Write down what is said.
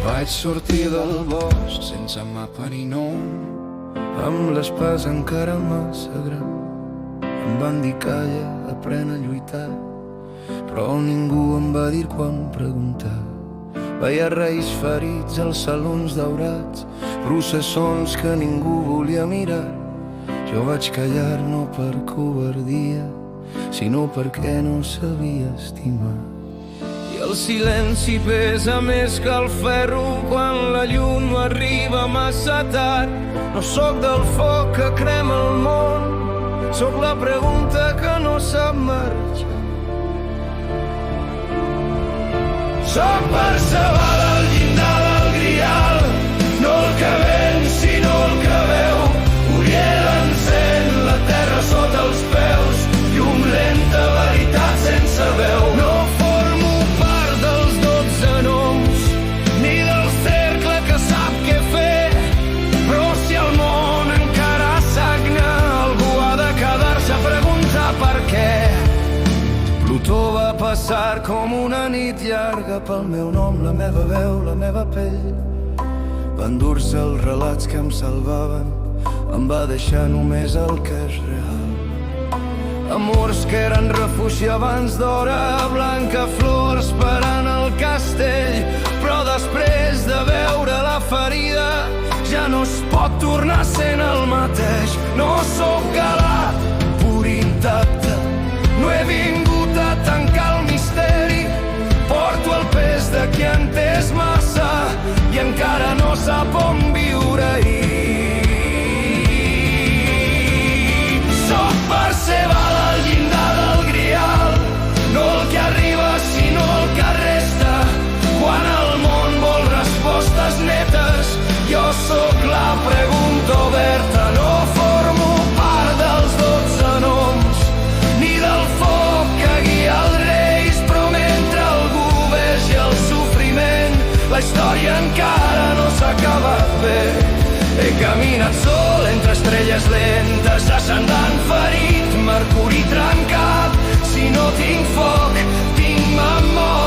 Vaig sortir del bosc sense mapa ni nom, amb l'espasa encara massa gran. Em van dir calla, aprèn a lluitar, però ningú em va dir quan preguntar. Veia reis ferits als salons daurats, processons que ningú volia mirar. Jo vaig callar no per covardia, sinó perquè no sabia estimar. I el silenci pesa més que el ferro quan la llum no arriba massa tard. No sóc del foc que crema el món, sóc la pregunta que no sap marxar. Sóc Perceval al llindar del Grial, no el que ven sinó el que veu. Uriel encén la terra sota els peus, llum lenta, veritat sense veu. No formo part dels 12 noms, ni del cercle que sap què fer, però si el món encara sagna, algú ha de quedar-se a preguntar per què. Plutó va passar com una nit llarga pel meu nom, la meva veu, la meva pell. Va endur-se els relats que em salvaven, em va deixar només el que és real. Amors que eren refugi abans d'hora, blanca flor esperant el castell. Però després de veure la ferida ja no es pot tornar sent el mateix. No sóc galat, pur intacte, no he vingut a tancar el misteri. Porto el pes de qui ha entès massa i encara no sap on viure-hi. Sóc Perceval al llindar del Grial, no el que arriba sinó el que resta. Quan el món vol respostes netes, jo sóc la pregunta oberta. No formo part dels 12 noms, ni del foc que guia els reis, però mentre algú vegi el sofriment, la història encara no s'ha acabat bé. He caminat sol entre estrelles lentes, ascendant ferit, mercuri trencat. Si no tinc foc, tinc memòria.